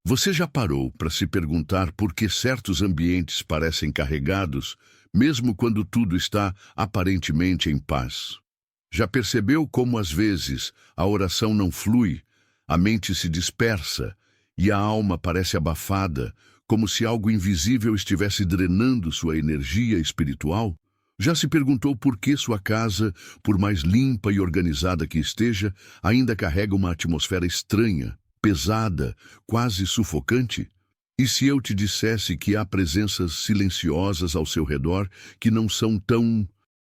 Você já parou para se perguntar por que certos ambientes parecem carregados, mesmo quando tudo está aparentemente em paz? Já percebeu como às vezes a oração não flui, a mente se dispersa e a alma parece abafada, como se algo invisível estivesse drenando sua energia espiritual? Já se perguntou por que sua casa, por mais limpa e organizada que esteja, ainda carrega uma atmosfera estranha, pesada, quase sufocante? E se eu te dissesse que há presenças silenciosas ao seu redor que não são tão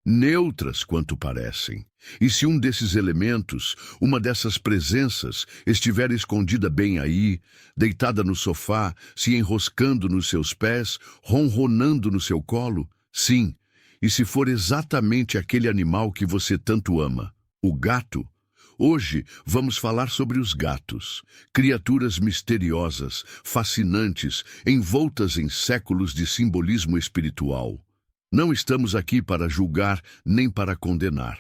neutras quanto parecem? E se um desses elementos, uma dessas presenças, estiver escondida bem aí, deitada no sofá, se enroscando nos seus pés, ronronando no seu colo? Sim, e se for exatamente aquele animal que você tanto ama, o gato? Hoje vamos falar sobre os gatos, criaturas misteriosas, fascinantes, envoltas em séculos de simbolismo espiritual. Não estamos aqui para julgar nem para condenar.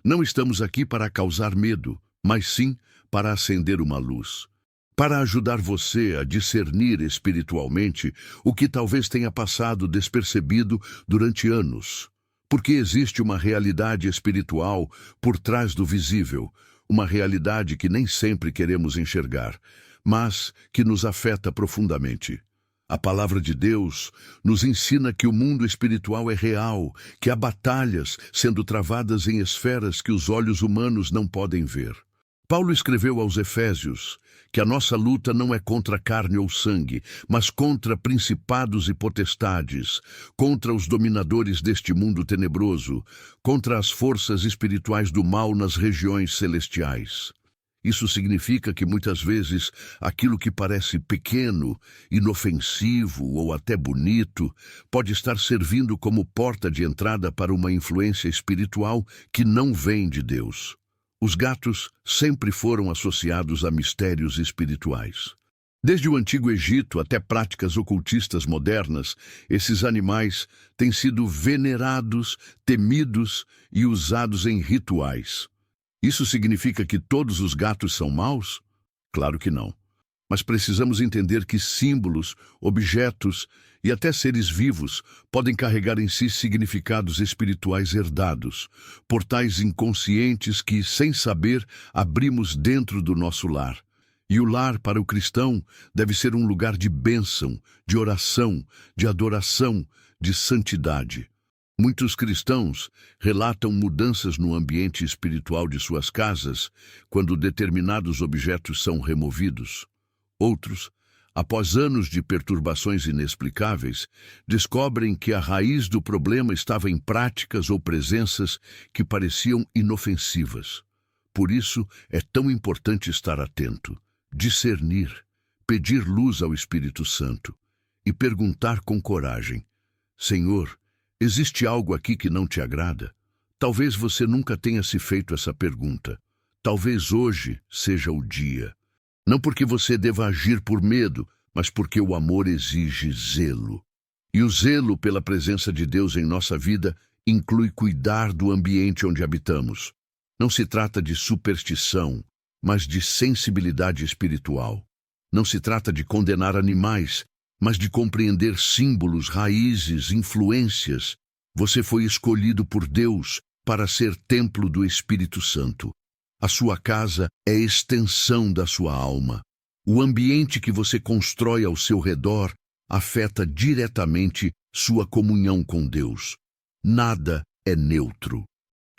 Não estamos aqui para causar medo, mas sim para acender uma luz. Para ajudar você a discernir espiritualmente o que talvez tenha passado despercebido durante anos. Porque existe uma realidade espiritual por trás do visível, uma realidade que nem sempre queremos enxergar, mas que nos afeta profundamente. A palavra de Deus nos ensina que o mundo espiritual é real, que há batalhas sendo travadas em esferas que os olhos humanos não podem ver. Paulo escreveu aos Efésios que a nossa luta não é contra carne ou sangue, mas contra principados e potestades, contra os dominadores deste mundo tenebroso, contra as forças espirituais do mal nas regiões celestiais. Isso significa que muitas vezes aquilo que parece pequeno, inofensivo ou até bonito pode estar servindo como porta de entrada para uma influência espiritual que não vem de Deus. Os gatos sempre foram associados a mistérios espirituais. Desde o Antigo Egito até práticas ocultistas modernas, esses animais têm sido venerados, temidos e usados em rituais. Isso significa que todos os gatos são maus? Claro que não. Mas precisamos entender que símbolos, objetos e até seres vivos podem carregar em si significados espirituais herdados, portais inconscientes que, sem saber, abrimos dentro do nosso lar. E o lar, para o cristão, deve ser um lugar de bênção, de oração, de adoração, de santidade. Muitos cristãos relatam mudanças no ambiente espiritual de suas casas quando determinados objetos são removidos. Outros, após anos de perturbações inexplicáveis, descobrem que a raiz do problema estava em práticas ou presenças que pareciam inofensivas. Por isso, é tão importante estar atento, discernir, pedir luz ao Espírito Santo e perguntar com coragem: Senhor, existe algo aqui que não te agrada? Talvez você nunca tenha se feito essa pergunta. Talvez hoje seja o dia. Não porque você deva agir por medo, mas porque o amor exige zelo. E o zelo pela presença de Deus em nossa vida inclui cuidar do ambiente onde habitamos. Não se trata de superstição, mas de sensibilidade espiritual. Não se trata de condenar animais, mas de compreender símbolos, raízes, influências. Você foi escolhido por Deus para ser templo do Espírito Santo. A sua casa é extensão da sua alma. O ambiente que você constrói ao seu redor afeta diretamente sua comunhão com Deus. Nada é neutro.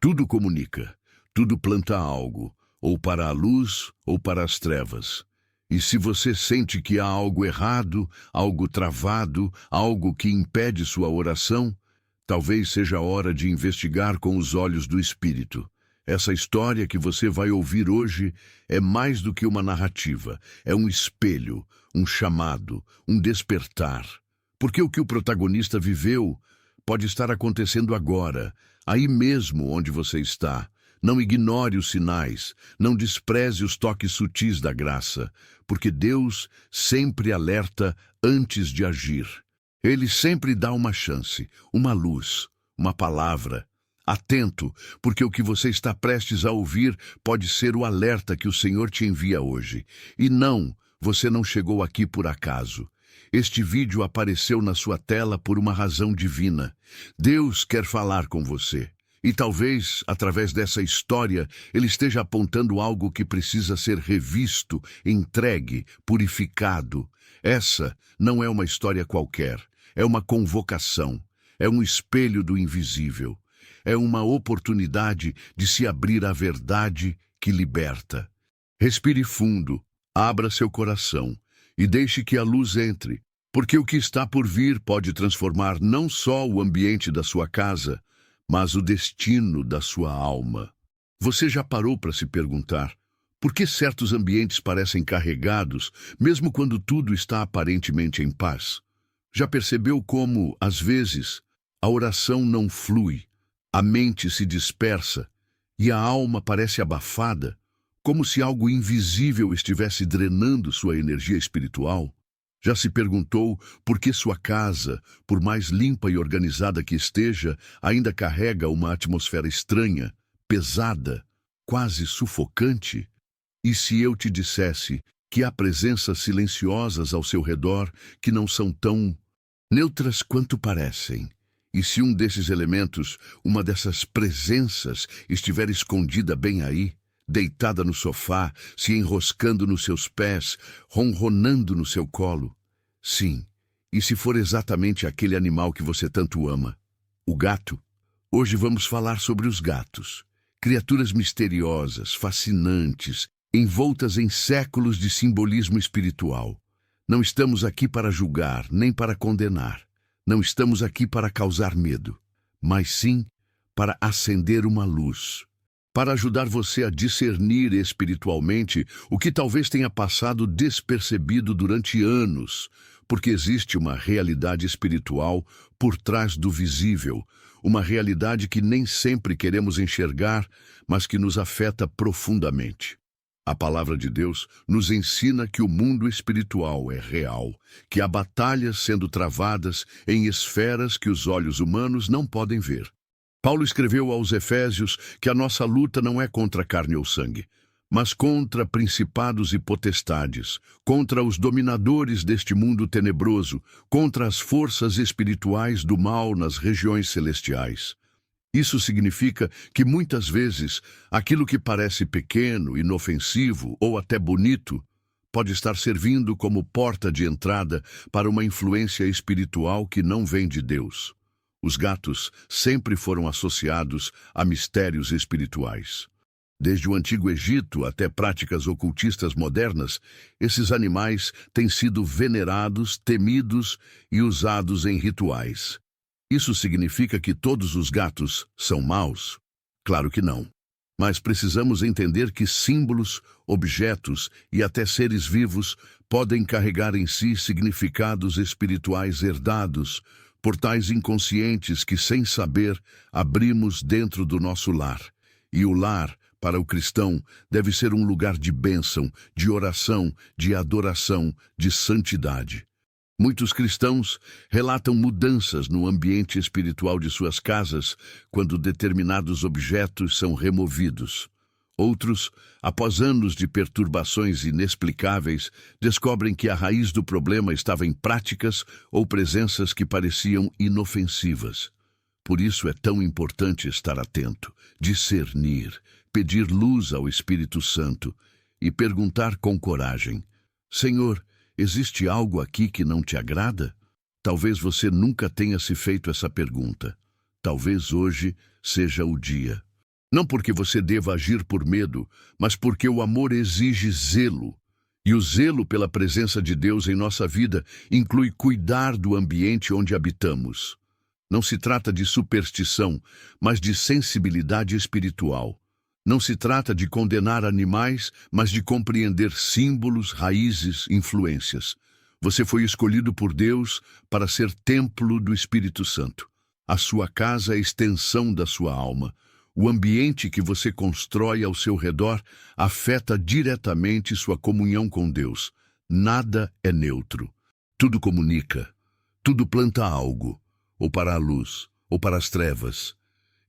Tudo comunica, tudo planta algo, ou para a luz ou para as trevas. E se você sente que há algo errado, algo travado, algo que impede sua oração, talvez seja a hora de investigar com os olhos do Espírito. Essa história que você vai ouvir hoje é mais do que uma narrativa, é um espelho, um chamado, um despertar. Porque o que o protagonista viveu pode estar acontecendo agora, aí mesmo onde você está. Não ignore os sinais, não despreze os toques sutis da graça, porque Deus sempre alerta antes de agir. Ele sempre dá uma chance, uma luz, uma palavra. Atento, porque o que você está prestes a ouvir pode ser o alerta que o Senhor te envia hoje. E não, você não chegou aqui por acaso. Este vídeo apareceu na sua tela por uma razão divina. Deus quer falar com você. E talvez, através dessa história, Ele esteja apontando algo que precisa ser revisto, entregue, purificado. Essa não é uma história qualquer. É uma convocação. É um espelho do invisível. É uma oportunidade de se abrir à verdade que liberta. Respire fundo, abra seu coração e deixe que a luz entre, porque o que está por vir pode transformar não só o ambiente da sua casa, mas o destino da sua alma. Você já parou para se perguntar por que certos ambientes parecem carregados, mesmo quando tudo está aparentemente em paz? Já percebeu como, às vezes, a oração não flui, a mente se dispersa e a alma parece abafada, como se algo invisível estivesse drenando sua energia espiritual? Já se perguntou por que sua casa, por mais limpa e organizada que esteja, ainda carrega uma atmosfera estranha, pesada, quase sufocante? E se eu te dissesse que há presenças silenciosas ao seu redor que não são tão neutras quanto parecem? E se um desses elementos, uma dessas presenças, estiver escondida bem aí, deitada no sofá, se enroscando nos seus pés, ronronando no seu colo? Sim, e se for exatamente aquele animal que você tanto ama, o gato? Hoje vamos falar sobre os gatos, criaturas misteriosas, fascinantes, envoltas em séculos de simbolismo espiritual. Não estamos aqui para julgar, nem para condenar. Não estamos aqui para causar medo, mas sim para acender uma luz, para ajudar você a discernir espiritualmente o que talvez tenha passado despercebido durante anos, porque existe uma realidade espiritual por trás do visível, uma realidade que nem sempre queremos enxergar, mas que nos afeta profundamente. A palavra de Deus nos ensina que o mundo espiritual é real, que há batalhas sendo travadas em esferas que os olhos humanos não podem ver. Paulo escreveu aos Efésios que a nossa luta não é contra carne ou sangue, mas contra principados e potestades, contra os dominadores deste mundo tenebroso, contra as forças espirituais do mal nas regiões celestiais. Isso significa que muitas vezes aquilo que parece pequeno, inofensivo ou até bonito pode estar servindo como porta de entrada para uma influência espiritual que não vem de Deus. Os gatos sempre foram associados a mistérios espirituais. Desde o Antigo Egito até práticas ocultistas modernas, esses animais têm sido venerados, temidos e usados em rituais. Isso significa que todos os gatos são maus? Claro que não. Mas precisamos entender que símbolos, objetos e até seres vivos podem carregar em si significados espirituais herdados, portais inconscientes que, sem saber, abrimos dentro do nosso lar. E o lar, para o cristão, deve ser um lugar de bênção, de oração, de adoração, de santidade. Muitos cristãos relatam mudanças no ambiente espiritual de suas casas quando determinados objetos são removidos. Outros, após anos de perturbações inexplicáveis, descobrem que a raiz do problema estava em práticas ou presenças que pareciam inofensivas. Por isso é tão importante estar atento, discernir, pedir luz ao Espírito Santo e perguntar com coragem: Senhor, existe algo aqui que não te agrada? Talvez você nunca tenha se feito essa pergunta. Talvez hoje seja o dia. Não porque você deva agir por medo, mas porque o amor exige zelo. E o zelo pela presença de Deus em nossa vida inclui cuidar do ambiente onde habitamos. Não se trata de superstição, mas de sensibilidade espiritual. Não se trata de condenar animais, mas de compreender símbolos, raízes, influências. Você foi escolhido por Deus para ser templo do Espírito Santo. A sua casa é a extensão da sua alma. O ambiente que você constrói ao seu redor afeta diretamente sua comunhão com Deus. Nada é neutro. Tudo comunica. Tudo planta algo, ou para a luz, ou para as trevas.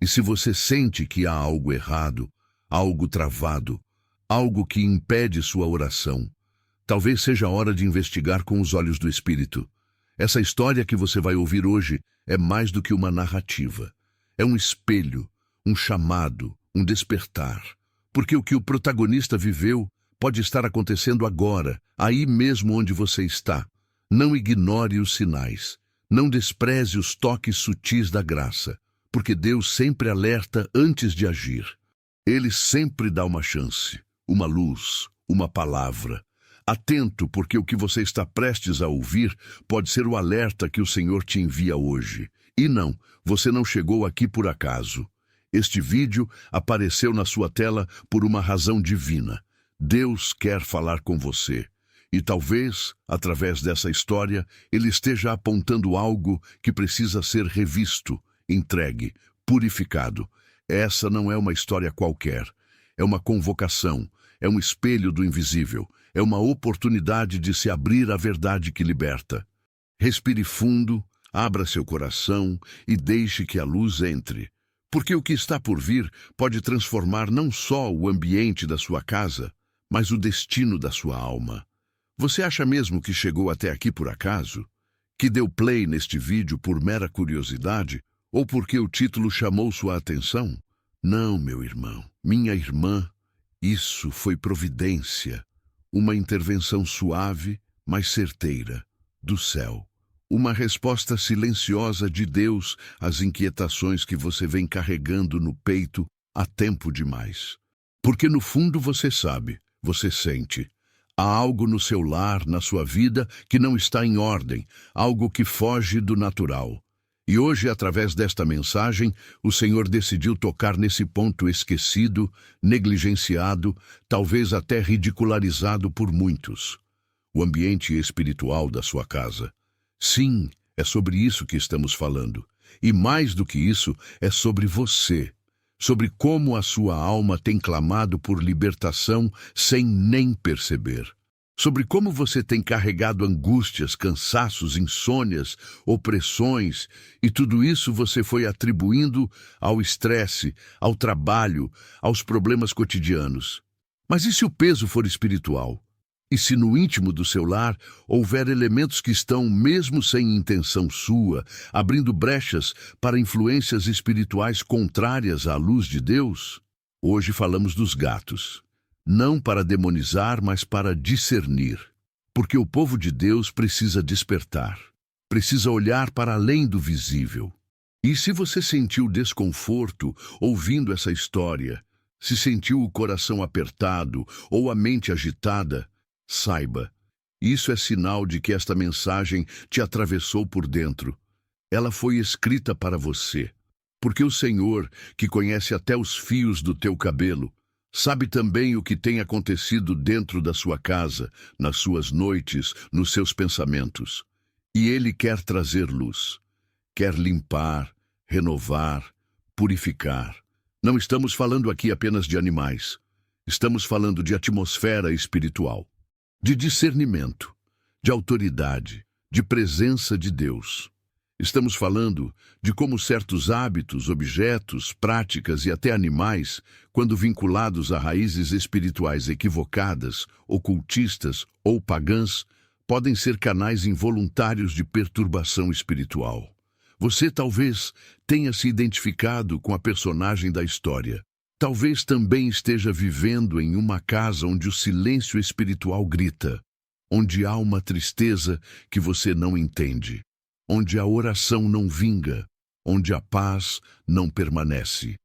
E se você sente que há algo errado, algo travado, algo que impede sua oração, Talvez seja a hora de investigar com os olhos do Espírito. Essa história que você vai ouvir hoje é mais do que uma narrativa. É um espelho, um chamado, um despertar. Porque o que o protagonista viveu pode estar acontecendo agora, aí mesmo onde você está. Não ignore os sinais. Não despreze os toques sutis da graça, porque Deus sempre alerta antes de agir. Ele sempre dá uma chance, uma luz, uma palavra. Atento, porque o que você está prestes a ouvir pode ser o alerta que o Senhor te envia hoje. E não, você não chegou aqui por acaso. Este vídeo apareceu na sua tela por uma razão divina. Deus quer falar com você. E talvez, através dessa história, Ele esteja apontando algo que precisa ser revisto, entregue, purificado. Essa não é uma história qualquer. É uma convocação, é um espelho do invisível, é uma oportunidade de se abrir à verdade que liberta. Respire fundo, abra seu coração e deixe que a luz entre. Porque o que está por vir pode transformar não só o ambiente da sua casa, mas o destino da sua alma. Você acha mesmo que chegou até aqui por acaso? Que deu play neste vídeo por mera curiosidade? Ou porque o título chamou sua atenção? Não, meu irmão, minha irmã, isso foi providência. Uma intervenção suave, mas certeira, do céu. Uma resposta silenciosa de Deus às inquietações que você vem carregando no peito há tempo demais. Porque no fundo você sabe, você sente. Há algo no seu lar, na sua vida, que não está em ordem, algo que foge do natural. E hoje, através desta mensagem, o Senhor decidiu tocar nesse ponto esquecido, negligenciado, talvez até ridicularizado por muitos. O ambiente espiritual da sua casa. Sim, é sobre isso que estamos falando. E mais do que isso, é sobre você. Sobre como a sua alma tem clamado por libertação sem nem perceber. Sobre como você tem carregado angústias, cansaços, insônias, opressões, e tudo isso você foi atribuindo ao estresse, ao trabalho, aos problemas cotidianos. Mas e se o peso for espiritual? E se no íntimo do seu lar houver elementos que estão, mesmo sem intenção sua, abrindo brechas para influências espirituais contrárias à luz de Deus? Hoje falamos dos gatos. Não para demonizar, mas para discernir. Porque o povo de Deus precisa despertar. Precisa olhar para além do visível. E se você sentiu desconforto ouvindo essa história, se sentiu o coração apertado ou a mente agitada, saiba, isso é sinal de que esta mensagem te atravessou por dentro. Ela foi escrita para você. Porque o Senhor, que conhece até os fios do teu cabelo, sabe também o que tem acontecido dentro da sua casa, nas suas noites, nos seus pensamentos. E Ele quer trazer luz. Quer limpar, renovar, purificar. Não estamos falando aqui apenas de animais. Estamos falando de atmosfera espiritual, de discernimento, de autoridade, de presença de Deus. Estamos falando de como certos hábitos, objetos, práticas e até animais, quando vinculados a raízes espirituais equivocadas, ocultistas ou pagãs, podem ser canais involuntários de perturbação espiritual. Você talvez tenha se identificado com a personagem da história. Talvez também esteja vivendo em uma casa onde o silêncio espiritual grita, onde há uma tristeza que você não entende, onde a oração não vinga, onde a paz não permanece.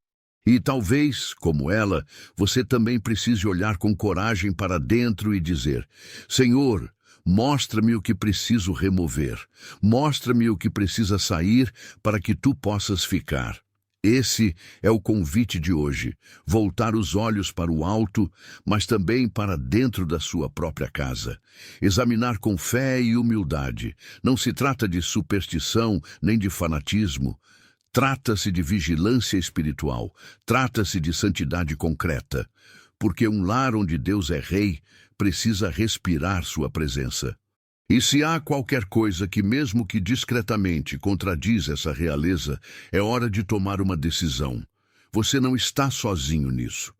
E talvez, como ela, você também precise olhar com coragem para dentro e dizer: Senhor, mostra-me o que preciso remover, mostra-me o que precisa sair para que tu possas ficar. Esse é o convite de hoje, voltar os olhos para o alto, mas também para dentro da sua própria casa. Examinar com fé e humildade. Não se trata de superstição nem de fanatismo. Trata-se de vigilância espiritual. Trata-se de santidade concreta. Porque um lar onde Deus é rei precisa respirar sua presença. E se há qualquer coisa que, mesmo que discretamente, contradiz essa realeza, é hora de tomar uma decisão. Você não está sozinho nisso.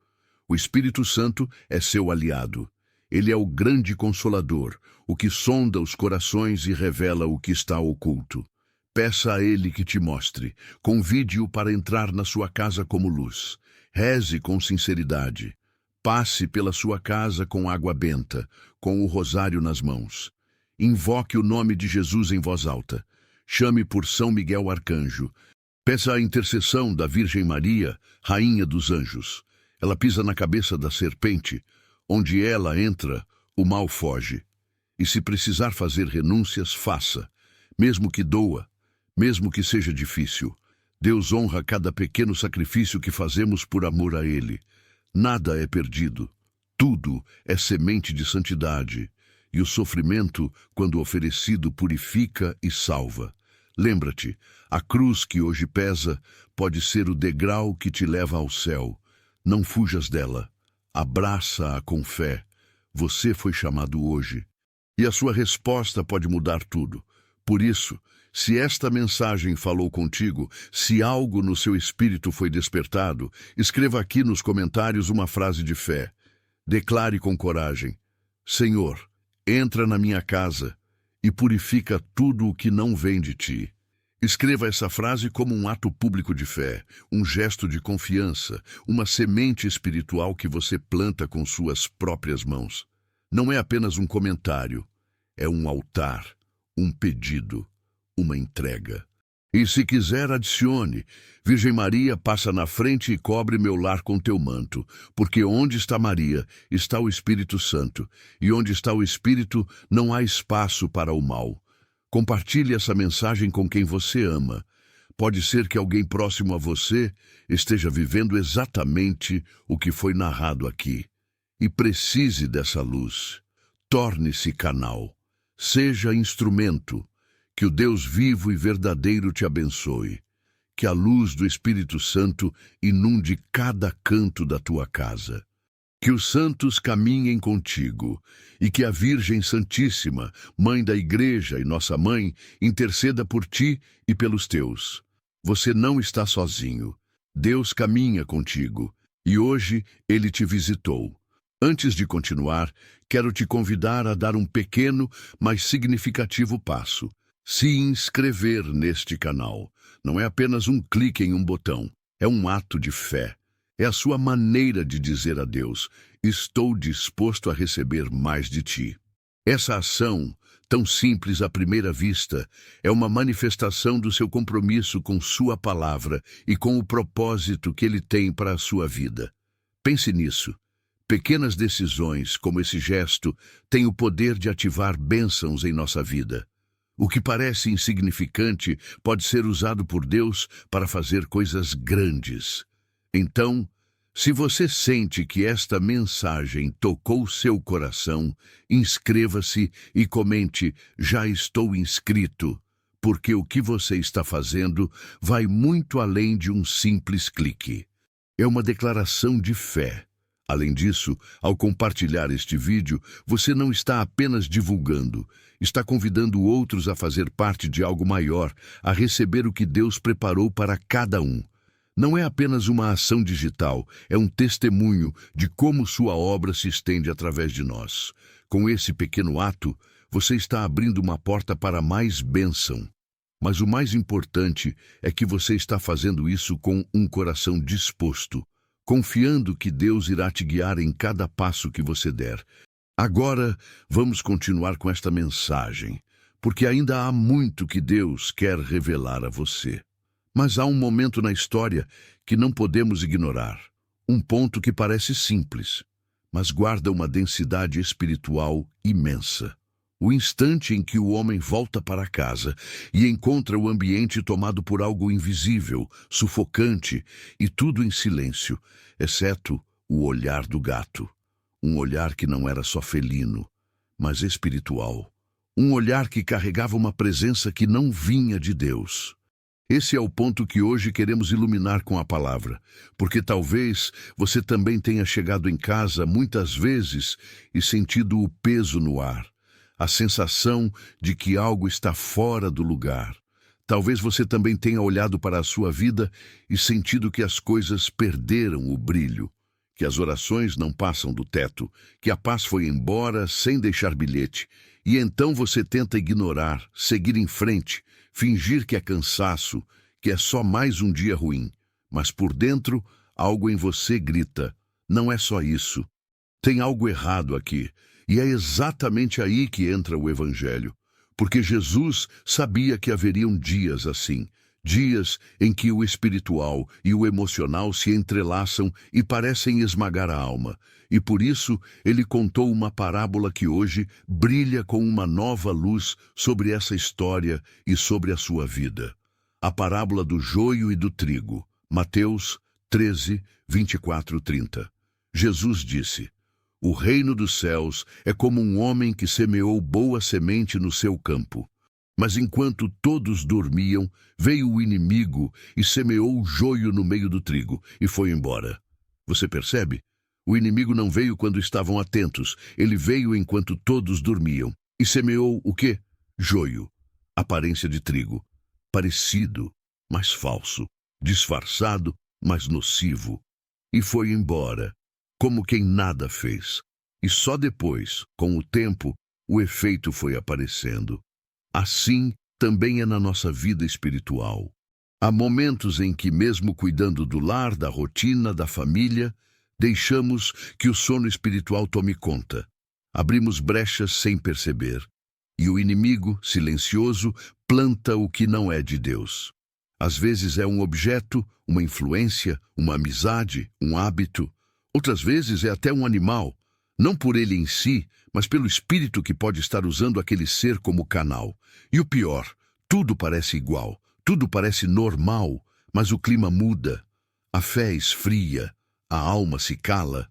O Espírito Santo é seu aliado. Ele é o grande Consolador, o que sonda os corações e revela o que está oculto. Peça a Ele que te mostre. Convide-o para entrar na sua casa como luz. Reze com sinceridade. Passe pela sua casa com água benta, com o rosário nas mãos. Invoque o nome de Jesus em voz alta. Chame por São Miguel Arcanjo. Peça a intercessão da Virgem Maria, Rainha dos Anjos. Ela pisa na cabeça da serpente. Onde ela entra, o mal foge. E se precisar fazer renúncias, faça. Mesmo que doa, mesmo que seja difícil. Deus honra cada pequeno sacrifício que fazemos por amor a Ele. Nada é perdido. Tudo é semente de santidade. E o sofrimento, quando oferecido, purifica e salva. Lembra-te, a cruz que hoje pesa pode ser o degrau que te leva ao céu. Não fujas dela. Abraça-a com fé. Você foi chamado hoje. E a sua resposta pode mudar tudo. Por isso, se esta mensagem falou contigo, se algo no seu espírito foi despertado, escreva aqui nos comentários uma frase de fé. Declare com coragem: Senhor, entra na minha casa e purifica tudo o que não vem de ti. Escreva essa frase como um ato público de fé, um gesto de confiança, uma semente espiritual que você planta com suas próprias mãos. Não é apenas um comentário, é um altar, um pedido, uma entrega. E se quiser, adicione: Virgem Maria, passa na frente e cobre meu lar com teu manto, porque onde está Maria, está o Espírito Santo, e onde está o Espírito, não há espaço para o mal. Compartilhe essa mensagem com quem você ama. Pode ser que alguém próximo a você esteja vivendo exatamente o que foi narrado aqui e precise dessa luz. Torne-se canal. Seja instrumento. Que o Deus vivo e verdadeiro te abençoe. Que a luz do Espírito Santo inunde cada canto da tua casa. Que os santos caminhem contigo e que a Virgem Santíssima, Mãe da Igreja e nossa Mãe, interceda por ti e pelos teus. Você não está sozinho. Deus caminha contigo e hoje Ele te visitou. Antes de continuar, quero te convidar a dar um pequeno, mas significativo passo. Se inscrever neste canal. Não é apenas um clique em um botão, é um ato de fé. É a sua maneira de dizer a Deus: estou disposto a receber mais de ti. Essa ação, tão simples à primeira vista, é uma manifestação do seu compromisso com sua palavra e com o propósito que Ele tem para a sua vida. Pense nisso. Pequenas decisões, como esse gesto, têm o poder de ativar bênçãos em nossa vida. O que parece insignificante pode ser usado por Deus para fazer coisas grandes. Então, se você sente que esta mensagem tocou seu coração, inscreva-se e comente: já estou inscrito, porque o que você está fazendo vai muito além de um simples clique. É uma declaração de fé. Além disso, ao compartilhar este vídeo, você não está apenas divulgando, está convidando outros a fazer parte de algo maior, a receber o que Deus preparou para cada um. Não é apenas uma ação digital, é um testemunho de como sua obra se estende através de nós. Com esse pequeno ato, você está abrindo uma porta para mais bênção. Mas o mais importante é que você está fazendo isso com um coração disposto, confiando que Deus irá te guiar em cada passo que você der. Agora, vamos continuar com esta mensagem, porque ainda há muito que Deus quer revelar a você. Mas há um momento na história que não podemos ignorar. Um ponto que parece simples, mas guarda uma densidade espiritual imensa. O instante em que o homem volta para casa e encontra o ambiente tomado por algo invisível, sufocante e tudo em silêncio, exceto o olhar do gato. Um olhar que não era só felino, mas espiritual. Um olhar que carregava uma presença que não vinha de Deus. Esse é o ponto que hoje queremos iluminar com a palavra, porque talvez você também tenha chegado em casa muitas vezes e sentido o peso no ar. A sensação de que algo está fora do lugar. Talvez você também tenha olhado para a sua vida e sentido que as coisas perderam o brilho, que as orações não passam do teto, que a paz foi embora sem deixar bilhete, e então você tenta ignorar, seguir em frente, fingir que é cansaço, que é só mais um dia ruim. Mas por dentro, algo em você grita: não é só isso. Tem algo errado aqui. E é exatamente aí que entra o Evangelho. Porque Jesus sabia que haveriam dias assim. Dias em que o espiritual e o emocional se entrelaçam e parecem esmagar a alma. E por isso ele contou uma parábola que hoje brilha com uma nova luz sobre essa história e sobre a sua vida. A parábola do joio e do trigo. Mateus 13, 24, 30. Jesus disse: o reino dos céus é como um homem que semeou boa semente no seu campo. Mas enquanto todos dormiam, veio o inimigo e semeou o joio no meio do trigo e foi embora. Você percebe? O inimigo não veio quando estavam atentos, ele veio enquanto todos dormiam. E semeou o quê? Joio, aparência de trigo, parecido, mas falso, disfarçado, mas nocivo. E foi embora, como quem nada fez. E só depois, com o tempo, o efeito foi aparecendo. Assim também é na nossa vida espiritual. Há momentos em que, mesmo cuidando do lar, da rotina, da família, deixamos que o sono espiritual tome conta. Abrimos brechas sem perceber. E o inimigo, silencioso, planta o que não é de Deus. Às vezes é um objeto, uma influência, uma amizade, um hábito. Outras vezes é até um animal, não por ele em si, mas pelo espírito que pode estar usando aquele ser como canal. E o pior, tudo parece igual, tudo parece normal, mas o clima muda, a fé esfria, a alma se cala.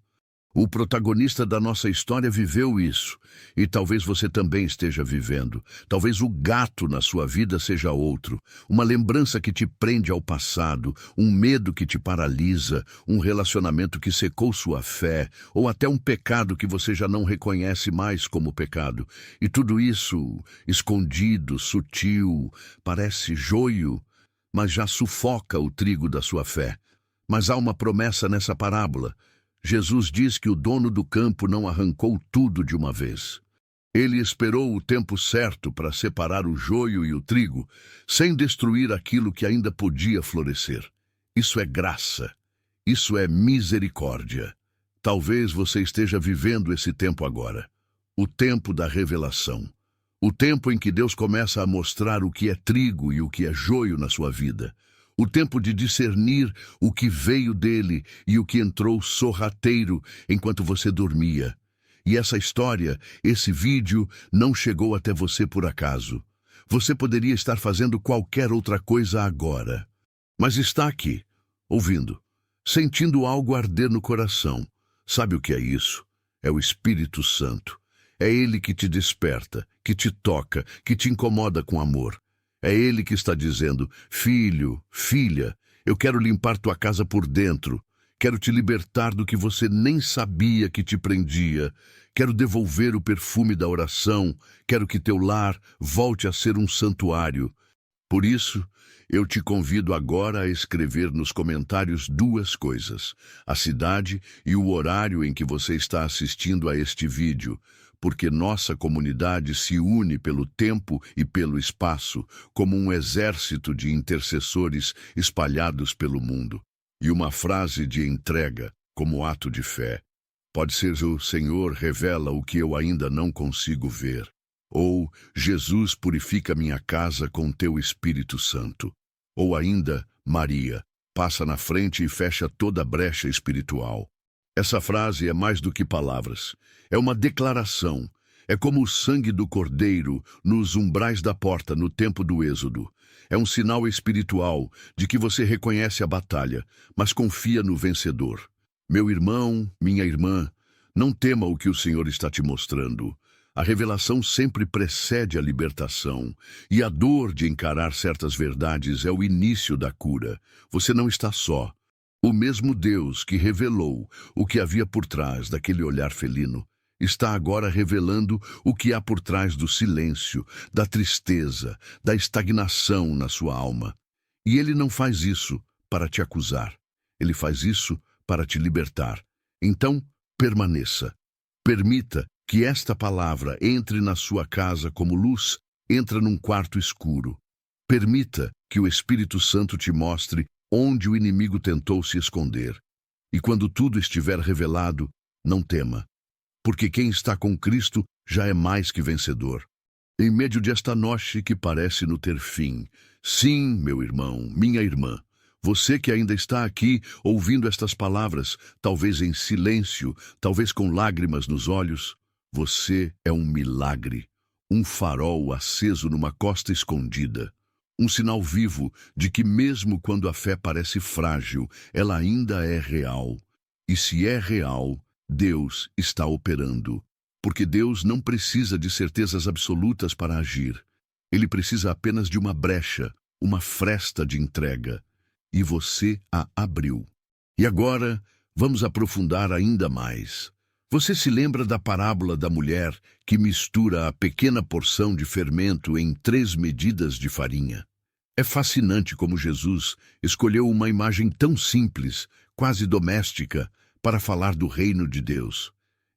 O protagonista da nossa história viveu isso, e talvez você também esteja vivendo. Talvez o gato na sua vida seja outro, uma lembrança que te prende ao passado, um medo que te paralisa, um relacionamento que secou sua fé, ou até um pecado que você já não reconhece mais como pecado. E tudo isso, escondido, sutil, parece joio, mas já sufoca o trigo da sua fé. Mas há uma promessa nessa parábola. Jesus diz que o dono do campo não arrancou tudo de uma vez. Ele esperou o tempo certo para separar o joio e o trigo, sem destruir aquilo que ainda podia florescer. Isso é graça. Isso é misericórdia. Talvez você esteja vivendo esse tempo agora. O tempo da revelação. O tempo em que Deus começa a mostrar o que é trigo e o que é joio na sua vida. O tempo de discernir o que veio dele e o que entrou sorrateiro enquanto você dormia. E essa história, esse vídeo, não chegou até você por acaso. Você poderia estar fazendo qualquer outra coisa agora. Mas está aqui, ouvindo, sentindo algo arder no coração. Sabe o que é isso? É o Espírito Santo. É ele que te desperta, que te toca, que te incomoda com amor. É ele que está dizendo: filho, filha, eu quero limpar tua casa por dentro. Quero te libertar do que você nem sabia que te prendia. Quero devolver o perfume da oração. Quero que teu lar volte a ser um santuário. Por isso, eu te convido agora a escrever nos comentários duas coisas: a cidade e o horário em que você está assistindo a este vídeo. Porque nossa comunidade se une pelo tempo e pelo espaço, como um exército de intercessores espalhados pelo mundo. E uma frase de entrega, como ato de fé. Pode ser: o Senhor revela o que eu ainda não consigo ver. Ou: Jesus purifica minha casa com teu Espírito Santo. Ou ainda: Maria, passa na frente e fecha toda a brecha espiritual. Essa frase é mais do que palavras. É uma declaração. É como o sangue do Cordeiro nos umbrais da porta no tempo do Êxodo. É um sinal espiritual de que você reconhece a batalha, mas confia no vencedor. Meu irmão, minha irmã, não tema o que o Senhor está te mostrando. A revelação sempre precede a libertação, e a dor de encarar certas verdades é o início da cura. Você não está só. O mesmo Deus que revelou o que havia por trás daquele olhar felino está agora revelando o que há por trás do silêncio, da tristeza, da estagnação na sua alma. E ele não faz isso para te acusar. Ele faz isso para te libertar. Então, permaneça. Permita que esta palavra entre na sua casa como luz entra num quarto escuro. Permita que o Espírito Santo te mostre onde o inimigo tentou se esconder. E quando tudo estiver revelado, não tema, porque quem está com Cristo já é mais que vencedor. Em meio desta noite que parece não ter fim, sim, meu irmão, minha irmã, você que ainda está aqui ouvindo estas palavras, talvez em silêncio, talvez com lágrimas nos olhos, você é um milagre, um farol aceso numa costa escondida, um sinal vivo de que mesmo quando a fé parece frágil, ela ainda é real. E se é real, Deus está operando. Porque Deus não precisa de certezas absolutas para agir. Ele precisa apenas de uma brecha, uma fresta de entrega. E você a abriu. E agora, vamos aprofundar ainda mais. Você se lembra da parábola da mulher que mistura a pequena porção de fermento em 3 medidas de farinha? É fascinante como Jesus escolheu uma imagem tão simples, quase doméstica, para falar do reino de Deus.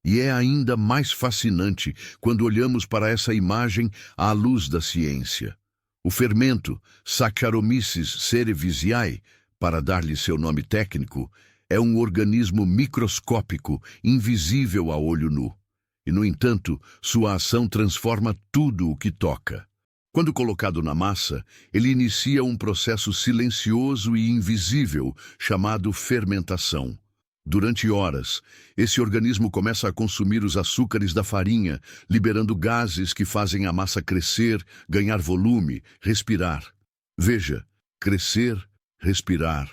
E é ainda mais fascinante quando olhamos para essa imagem à luz da ciência. O fermento, Saccharomyces cerevisiae, para dar-lhe seu nome técnico, é um organismo microscópico, invisível a olho nu. E, no entanto, sua ação transforma tudo o que toca. Quando colocado na massa, ele inicia um processo silencioso e invisível chamado fermentação. Durante horas, esse organismo começa a consumir os açúcares da farinha, liberando gases que fazem a massa crescer, ganhar volume, respirar. Veja, crescer, respirar,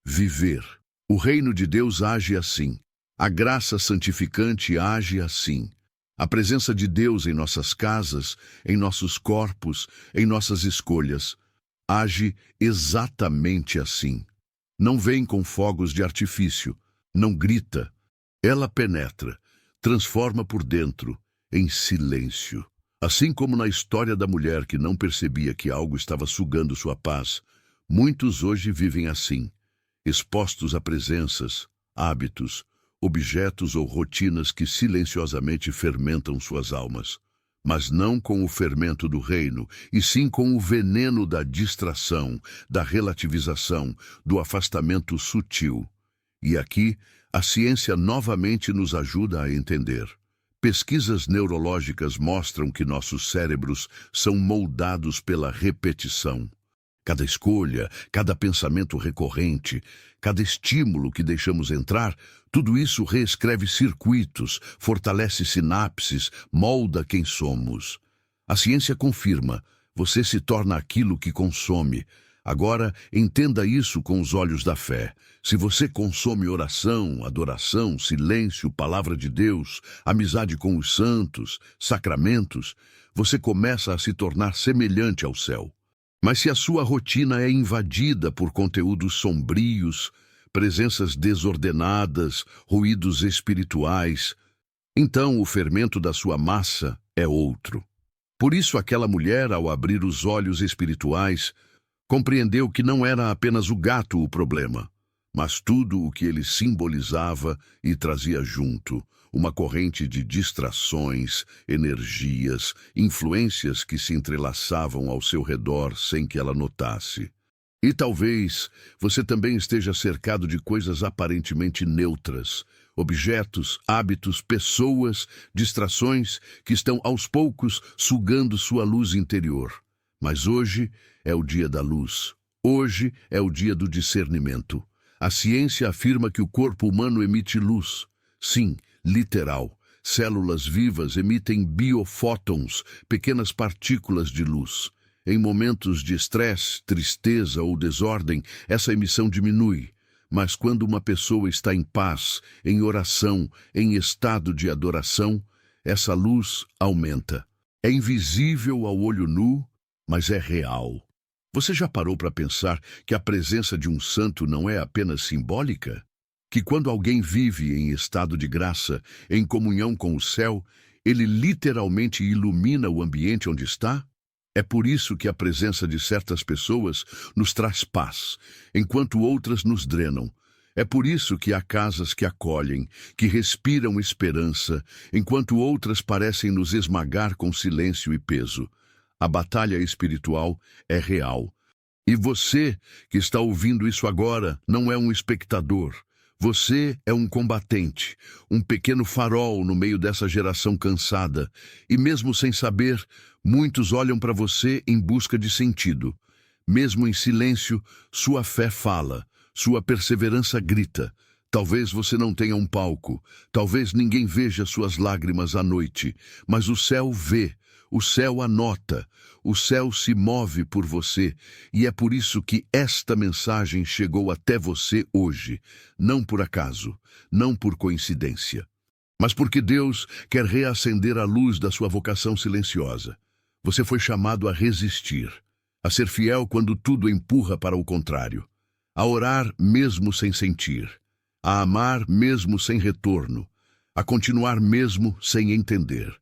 viver. O reino de Deus age assim. A graça santificante age assim. A presença de Deus em nossas casas, em nossos corpos, em nossas escolhas, age exatamente assim. Não vem com fogos de artifício. Não grita, ela penetra, transforma por dentro, em silêncio. Assim como na história da mulher que não percebia que algo estava sugando sua paz, muitos hoje vivem assim, expostos a presenças, hábitos, objetos ou rotinas que silenciosamente fermentam suas almas. Mas não com o fermento do reino, e sim com o veneno da distração, da relativização, do afastamento sutil. E aqui, a ciência novamente nos ajuda a entender. Pesquisas neurológicas mostram que nossos cérebros são moldados pela repetição. Cada escolha, cada pensamento recorrente, cada estímulo que deixamos entrar, tudo isso reescreve circuitos, fortalece sinapses, molda quem somos. A ciência confirma, você se torna aquilo que consome. Agora, entenda isso com os olhos da fé. Se você consome oração, adoração, silêncio, palavra de Deus, amizade com os santos, sacramentos, você começa a se tornar semelhante ao céu. Mas se a sua rotina é invadida por conteúdos sombrios, presenças desordenadas, ruídos espirituais, então o fermento da sua massa é outro. Por isso aquela mulher, ao abrir os olhos espirituais, compreendeu que não era apenas o gato o problema, mas tudo o que ele simbolizava e trazia junto, uma corrente de distrações, energias, influências que se entrelaçavam ao seu redor sem que ela notasse. E talvez você também esteja cercado de coisas aparentemente neutras, objetos, hábitos, pessoas, distrações que estão aos poucos sugando sua luz interior. Mas hoje é o dia da luz. Hoje é o dia do discernimento. A ciência afirma que o corpo humano emite luz. Sim, literal. Células vivas emitem biofótons, pequenas partículas de luz. Em momentos de estresse, tristeza ou desordem, essa emissão diminui. Mas quando uma pessoa está em paz, em oração, em estado de adoração, essa luz aumenta. É invisível ao olho nu, mas é real. Você já parou para pensar que a presença de um santo não é apenas simbólica? Que quando alguém vive em estado de graça, em comunhão com o céu, ele literalmente ilumina o ambiente onde está? É por isso que a presença de certas pessoas nos traz paz, enquanto outras nos drenam. É por isso que há casas que acolhem, que respiram esperança, enquanto outras parecem nos esmagar com silêncio e peso. A batalha espiritual é real. E você, que está ouvindo isso agora, não é um espectador. Você é um combatente, um pequeno farol no meio dessa geração cansada. E mesmo sem saber, muitos olham para você em busca de sentido. Mesmo em silêncio, sua fé fala, sua perseverança grita. Talvez você não tenha um palco, talvez ninguém veja suas lágrimas à noite, mas o céu vê, o céu anota, o céu se move por você, e é por isso que esta mensagem chegou até você hoje, não por acaso, não por coincidência, mas porque Deus quer reacender a luz da sua vocação silenciosa. Você foi chamado a resistir, a ser fiel quando tudo empurra para o contrário, a orar mesmo sem sentir, a amar mesmo sem retorno, a continuar mesmo sem entender.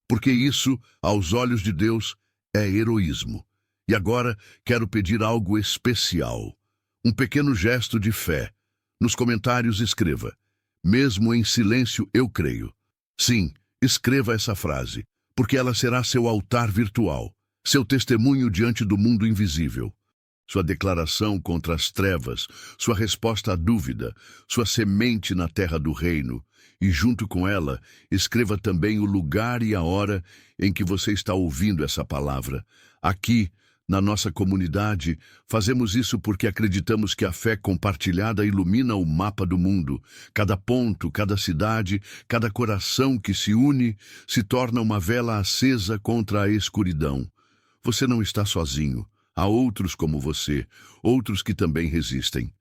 Porque isso, aos olhos de Deus, é heroísmo. E agora quero pedir algo especial, um pequeno gesto de fé. Nos comentários escreva: mesmo em silêncio eu creio. Sim, escreva essa frase, porque ela será seu altar virtual, seu testemunho diante do mundo invisível. Sua declaração contra as trevas, sua resposta à dúvida, sua semente na terra do reino. E junto com ela, escreva também o lugar e a hora em que você está ouvindo essa palavra. Aqui, na nossa comunidade, fazemos isso porque acreditamos que a fé compartilhada ilumina o mapa do mundo. Cada ponto, cada cidade, cada coração que se une se torna uma vela acesa contra a escuridão. Você não está sozinho. Há outros como você, outros que também resistem.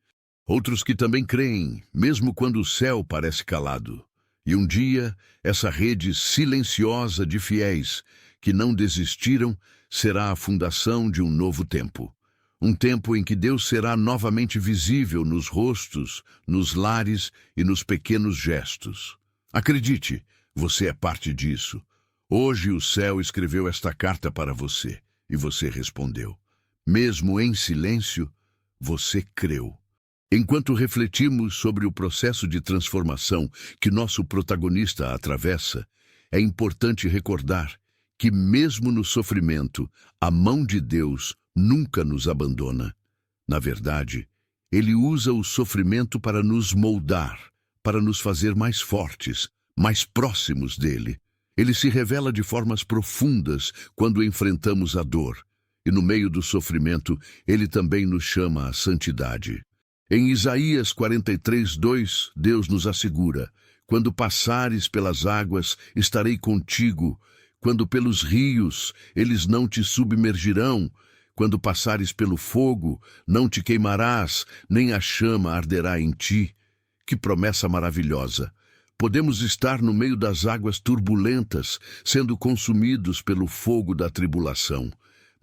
Outros que também creem, mesmo quando o céu parece calado. E um dia, essa rede silenciosa de fiéis que não desistiram será a fundação de um novo tempo. Um tempo em que Deus será novamente visível nos rostos, nos lares e nos pequenos gestos. Acredite, você é parte disso. Hoje o céu escreveu esta carta para você e você respondeu. Mesmo em silêncio, você creu. Enquanto refletimos sobre o processo de transformação que nosso protagonista atravessa, é importante recordar que, mesmo no sofrimento, a mão de Deus nunca nos abandona. Na verdade, Ele usa o sofrimento para nos moldar, para nos fazer mais fortes, mais próximos dele. Ele se revela de formas profundas quando enfrentamos a dor. E no meio do sofrimento, Ele também nos chama à santidade. Em Isaías 43:2, Deus nos assegura: quando passares pelas águas, estarei contigo. Quando pelos rios, eles não te submergirão. Quando passares pelo fogo, não te queimarás, nem a chama arderá em ti. Que promessa maravilhosa! Podemos estar no meio das águas turbulentas, sendo consumidos pelo fogo da tribulação.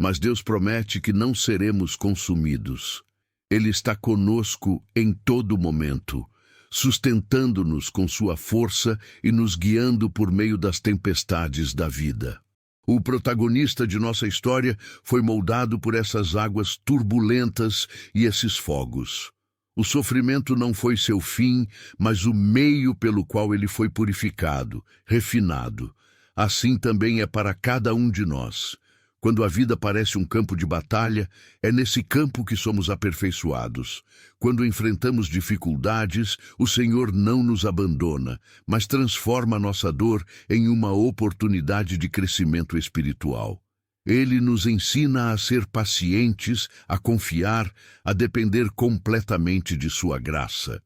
Mas Deus promete que não seremos consumidos. Ele está conosco em todo momento, sustentando-nos com sua força e nos guiando por meio das tempestades da vida. O protagonista de nossa história foi moldado por essas águas turbulentas e esses fogos. O sofrimento não foi seu fim, mas o meio pelo qual ele foi purificado, refinado. Assim também é para cada um de nós. Quando a vida parece um campo de batalha, é nesse campo que somos aperfeiçoados. Quando enfrentamos dificuldades, o Senhor não nos abandona, mas transforma nossa dor em uma oportunidade de crescimento espiritual. Ele nos ensina a ser pacientes, a confiar, a depender completamente de sua graça.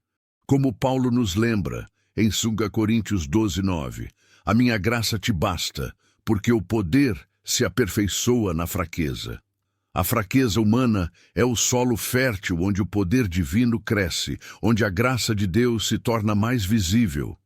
Como Paulo nos lembra, em 2 Coríntios 12:9, a minha graça te basta, porque o poder se aperfeiçoa na fraqueza. A fraqueza humana é o solo fértil onde o poder divino cresce, onde a graça de Deus se torna mais visível.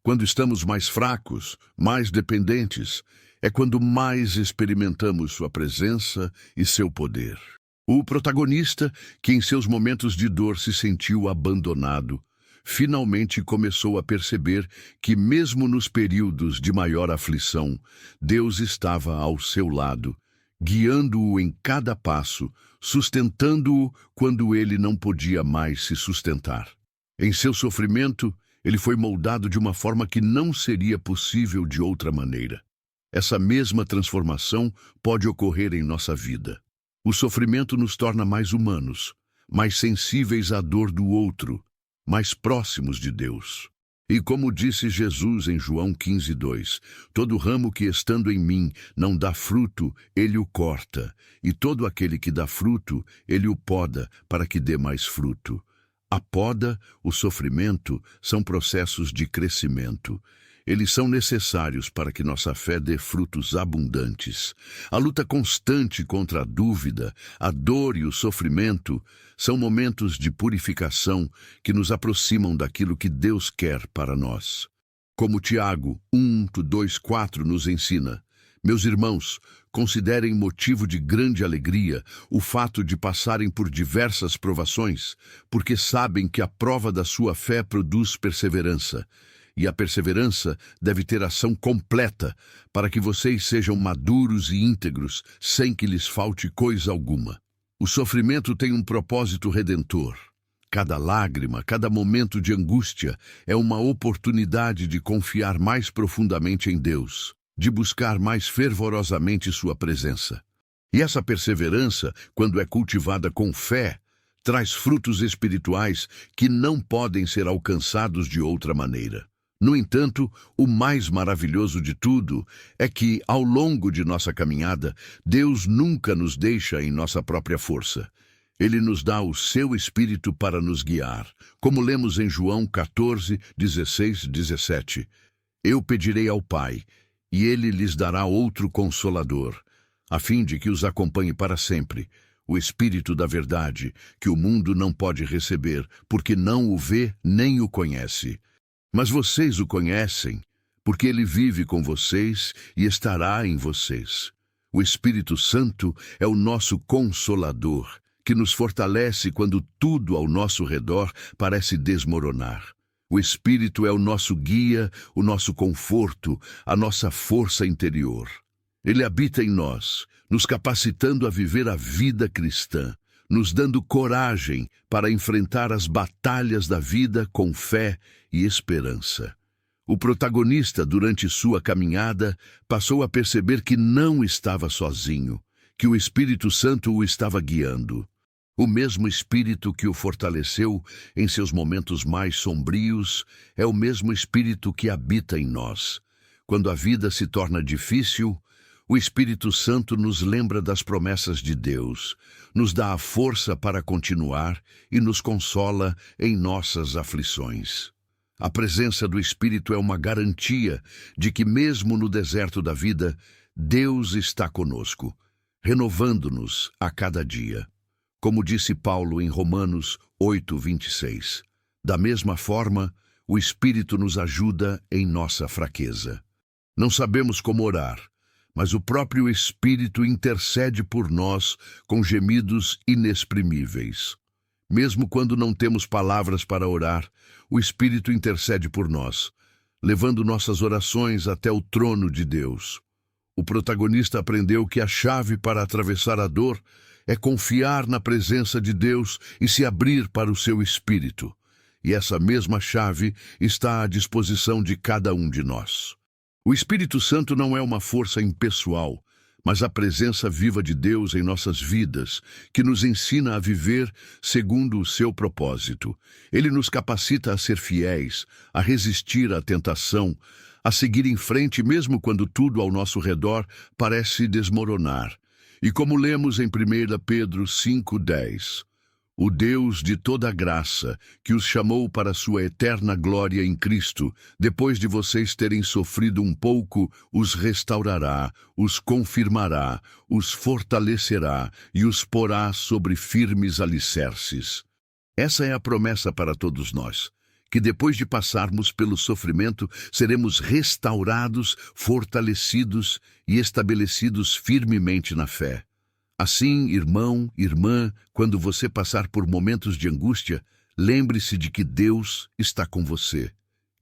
Quando estamos mais fracos, mais dependentes, é quando mais experimentamos sua presença e seu poder. O protagonista, que em seus momentos de dor se sentiu abandonado, finalmente começou a perceber que, mesmo nos períodos de maior aflição, Deus estava ao seu lado, guiando-o em cada passo, sustentando-o quando ele não podia mais se sustentar. Em seu sofrimento, ele foi moldado de uma forma que não seria possível de outra maneira. Essa mesma transformação pode ocorrer em nossa vida. O sofrimento nos torna mais humanos, mais sensíveis à dor do outro, mais próximos de Deus. E como disse Jesus em João 15:2, todo ramo que estando em mim não dá fruto, ele o corta, e todo aquele que dá fruto, ele o poda para que dê mais fruto. A poda, o sofrimento, são processos de crescimento. Eles são necessários para que nossa fé dê frutos abundantes. A luta constante contra a dúvida, a dor e o sofrimento são momentos de purificação que nos aproximam daquilo que Deus quer para nós. Como Tiago 1:2-4 nos ensina, meus irmãos, considerem motivo de grande alegria o fato de passarem por diversas provações, porque sabem que a prova da sua fé produz perseverança. E a perseverança deve ter ação completa, para que vocês sejam maduros e íntegros, sem que lhes falte coisa alguma. O sofrimento tem um propósito redentor. Cada lágrima, cada momento de angústia é uma oportunidade de confiar mais profundamente em Deus, de buscar mais fervorosamente sua presença. E essa perseverança, quando é cultivada com fé, traz frutos espirituais que não podem ser alcançados de outra maneira. No entanto, o mais maravilhoso de tudo é que, ao longo de nossa caminhada, Deus nunca nos deixa em nossa própria força. Ele nos dá o seu Espírito para nos guiar, como lemos em João 14:16-17. Eu pedirei ao Pai, e Ele lhes dará outro Consolador, a fim de que os acompanhe para sempre, o Espírito da verdade, que o mundo não pode receber, porque não o vê nem o conhece. Mas vocês o conhecem, porque ele vive com vocês e estará em vocês. O Espírito Santo é o nosso Consolador, que nos fortalece quando tudo ao nosso redor parece desmoronar. O Espírito é o nosso guia, o nosso conforto, a nossa força interior. Ele habita em nós, nos capacitando a viver a vida cristã, nos dando coragem para enfrentar as batalhas da vida com fé e esperança. O protagonista, durante sua caminhada, passou a perceber que não estava sozinho, que o Espírito Santo o estava guiando. O mesmo Espírito que o fortaleceu em seus momentos mais sombrios é o mesmo Espírito que habita em nós. Quando a vida se torna difícil, o Espírito Santo nos lembra das promessas de Deus, nos dá a força para continuar e nos consola em nossas aflições. A presença do Espírito é uma garantia de que, mesmo no deserto da vida, Deus está conosco, renovando-nos a cada dia. Como disse Paulo em Romanos 8:26, da mesma forma, o Espírito nos ajuda em nossa fraqueza. Não sabemos como orar, mas o próprio Espírito intercede por nós com gemidos inexprimíveis. Mesmo quando não temos palavras para orar, o Espírito intercede por nós, levando nossas orações até o trono de Deus. O protagonista aprendeu que a chave para atravessar a dor é confiar na presença de Deus e se abrir para o seu Espírito. E essa mesma chave está à disposição de cada um de nós. O Espírito Santo não é uma força impessoal, mas a presença viva de Deus em nossas vidas, que nos ensina a viver segundo o seu propósito. Ele nos capacita a ser fiéis, a resistir à tentação, a seguir em frente mesmo quando tudo ao nosso redor parece desmoronar. E como lemos em 1 Pedro 5:10, o Deus de toda graça, que os chamou para a sua eterna glória em Cristo, depois de vocês terem sofrido um pouco, os restaurará, os confirmará, os fortalecerá e os porá sobre firmes alicerces. Essa é a promessa para todos nós, que depois de passarmos pelo sofrimento, seremos restaurados, fortalecidos e estabelecidos firmemente na fé. Assim, irmão, irmã, quando você passar por momentos de angústia, lembre-se de que Deus está com você.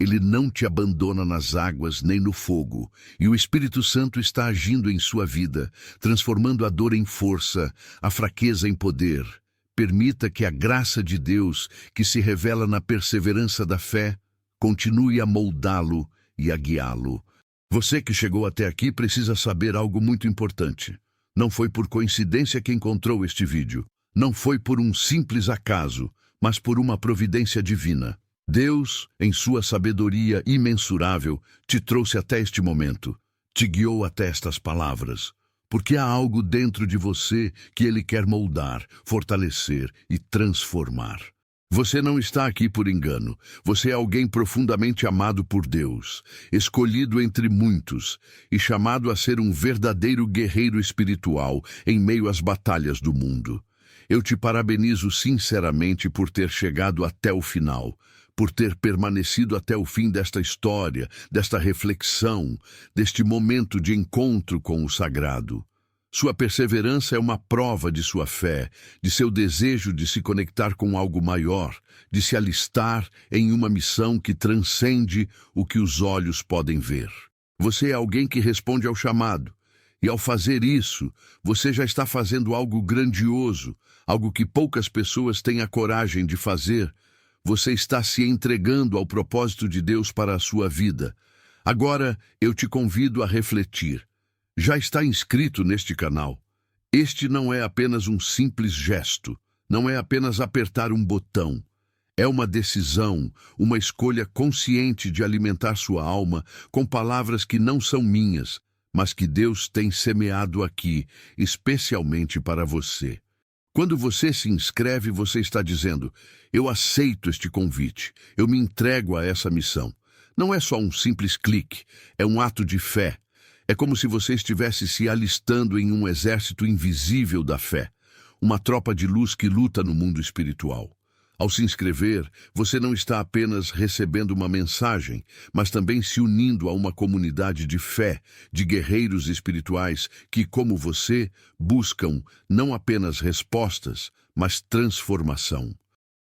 Ele não te abandona nas águas nem no fogo, e o Espírito Santo está agindo em sua vida, transformando a dor em força, a fraqueza em poder. Permita que a graça de Deus, que se revela na perseverança da fé, continue a moldá-lo e a guiá-lo. Você que chegou até aqui precisa saber algo muito importante. Não foi por coincidência que encontrou este vídeo. Não foi por um simples acaso, mas por uma providência divina. Deus, em sua sabedoria imensurável, te trouxe até este momento, te guiou até estas palavras, porque há algo dentro de você que Ele quer moldar, fortalecer e transformar. Você não está aqui por engano. Você é alguém profundamente amado por Deus, escolhido entre muitos e chamado a ser um verdadeiro guerreiro espiritual em meio às batalhas do mundo. Eu te parabenizo sinceramente por ter chegado até o final, por ter permanecido até o fim desta história, desta reflexão, deste momento de encontro com o sagrado. Sua perseverança é uma prova de sua fé, de seu desejo de se conectar com algo maior, de se alistar em uma missão que transcende o que os olhos podem ver. Você é alguém que responde ao chamado, e ao fazer isso, você já está fazendo algo grandioso, algo que poucas pessoas têm a coragem de fazer. Você está se entregando ao propósito de Deus para a sua vida. Agora, eu te convido a refletir. Já está inscrito neste canal. Este não é apenas um simples gesto, não é apenas apertar um botão. É uma decisão, uma escolha consciente de alimentar sua alma com palavras que não são minhas, mas que Deus tem semeado aqui, especialmente para você. Quando você se inscreve, você está dizendo: eu aceito este convite, eu me entrego a essa missão. Não é só um simples clique, é um ato de fé. É como se você estivesse se alistando em um exército invisível da fé, uma tropa de luz que luta no mundo espiritual. Ao se inscrever, você não está apenas recebendo uma mensagem, mas também se unindo a uma comunidade de fé, de guerreiros espirituais que, como você, buscam não apenas respostas, mas transformação.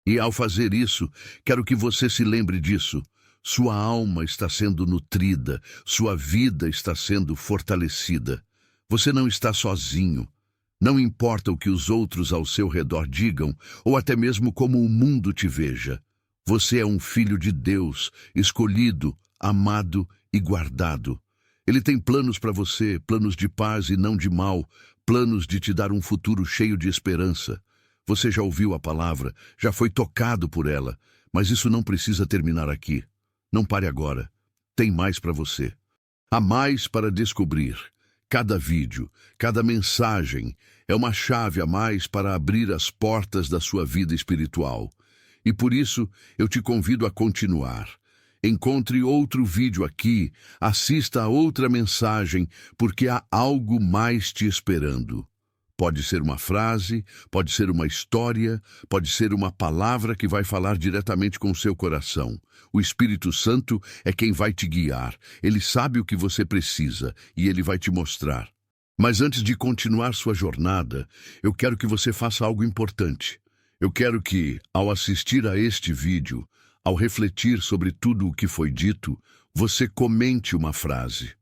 E ao fazer isso, quero que você se lembre disso. Sua alma está sendo nutrida, sua vida está sendo fortalecida. Você não está sozinho. Não importa o que os outros ao seu redor digam, ou até mesmo como o mundo te veja. Você é um filho de Deus, escolhido, amado e guardado. Ele tem planos para você, planos de paz e não de mal, planos de te dar um futuro cheio de esperança. Você já ouviu a palavra, já foi tocado por ela, mas isso não precisa terminar aqui. Não pare agora. Tem mais para você. Há mais para descobrir. Cada vídeo, cada mensagem é uma chave a mais para abrir as portas da sua vida espiritual. E por isso, eu te convido a continuar. Encontre outro vídeo aqui, assista a outra mensagem, porque há algo mais te esperando. Pode ser uma frase, pode ser uma história, pode ser uma palavra que vai falar diretamente com o seu coração. O Espírito Santo é quem vai te guiar. Ele sabe o que você precisa e ele vai te mostrar. Mas antes de continuar sua jornada, eu quero que você faça algo importante. Eu quero que, ao assistir a este vídeo, ao refletir sobre tudo o que foi dito, você comente uma frase.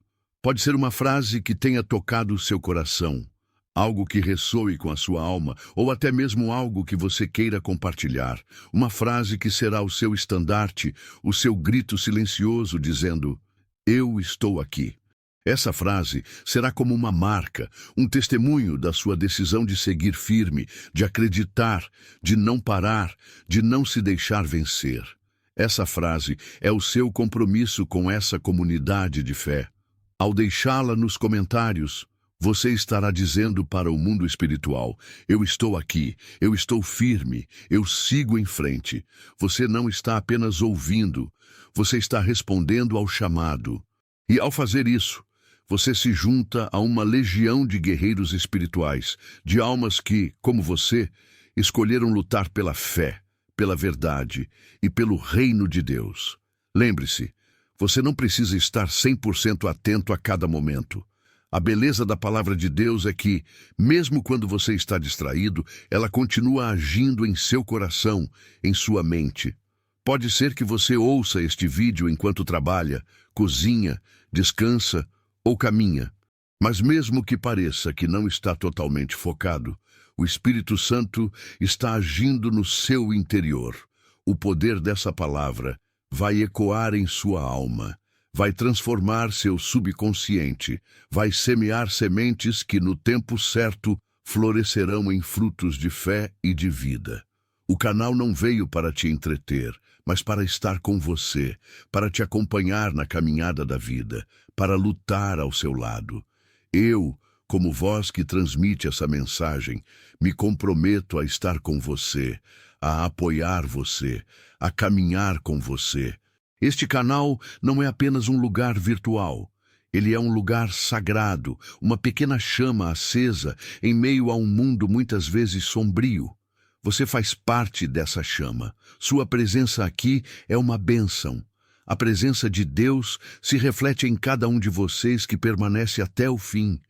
Pode ser uma frase que tenha tocado o seu coração, algo que ressoe com a sua alma, ou até mesmo algo que você queira compartilhar. Uma frase que será o seu estandarte, o seu grito silencioso dizendo: eu estou aqui. Essa frase será como uma marca, um testemunho da sua decisão de seguir firme, de acreditar, de não parar, de não se deixar vencer. Essa frase é o seu compromisso com essa comunidade de fé. Ao deixá-la nos comentários, você estará dizendo para o mundo espiritual: eu estou aqui, eu estou firme, eu sigo em frente. Você não está apenas ouvindo, você está respondendo ao chamado. E ao fazer isso, você se junta a uma legião de guerreiros espirituais, de almas que, como você, escolheram lutar pela fé, pela verdade e pelo reino de Deus. Lembre-se, você não precisa estar 100% atento a cada momento. A beleza da palavra de Deus é que, mesmo quando você está distraído, ela continua agindo em seu coração, em sua mente. Pode ser que você ouça este vídeo enquanto trabalha, cozinha, descansa ou caminha. Mas mesmo que pareça que não está totalmente focado, O Espírito Santo está agindo no seu interior. O poder dessa palavra vai ecoar em sua alma, vai transformar seu subconsciente, vai semear sementes que no tempo certo florescerão em frutos de fé e de vida. O canal não veio para te entreter, mas para estar com você, para te acompanhar na caminhada da vida, para lutar ao seu lado. Eu, como voz que transmite essa mensagem, me comprometo a estar com você, a apoiar você, a caminhar com você. Este canal não é apenas um lugar virtual. Ele é um lugar sagrado, uma pequena chama acesa em meio a um mundo muitas vezes sombrio. Você faz parte dessa chama. Sua presença aqui é uma bênção. A presença de Deus se reflete em cada um de vocês que permanece até o fim.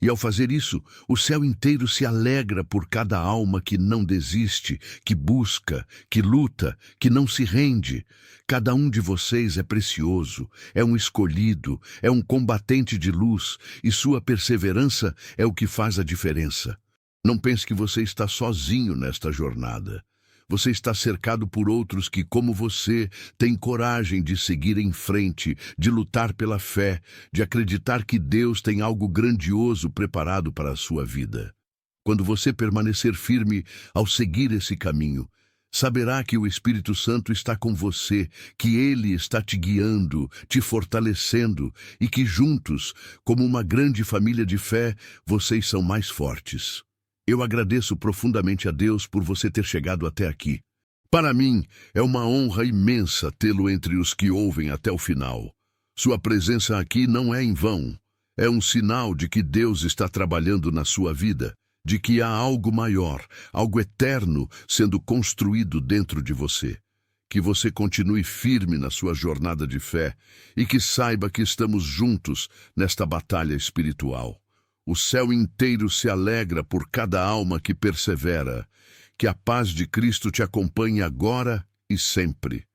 E ao fazer isso, o céu inteiro se alegra por cada alma que não desiste, que busca, que luta, que não se rende. Cada um de vocês é precioso, é um escolhido, é um combatente de luz, e sua perseverança é o que faz a diferença. Não pense que você está sozinho nesta jornada. Você está cercado por outros que, como você, têm coragem de seguir em frente, de lutar pela fé, de acreditar que Deus tem algo grandioso preparado para a sua vida. Quando você permanecer firme ao seguir esse caminho, saberá que o Espírito Santo está com você, que Ele está te guiando, te fortalecendo e que juntos, como uma grande família de fé, vocês são mais fortes. Eu agradeço profundamente a Deus por você ter chegado até aqui. Para mim, é uma honra imensa tê-lo entre os que ouvem até o final. Sua presença aqui não é em vão. É um sinal de que Deus está trabalhando na sua vida, de que há algo maior, algo eterno sendo construído dentro de você. Que você continue firme na sua jornada de fé e que saiba que estamos juntos nesta batalha espiritual. O céu inteiro se alegra por cada alma que persevera. Que a paz de Cristo te acompanhe agora e sempre.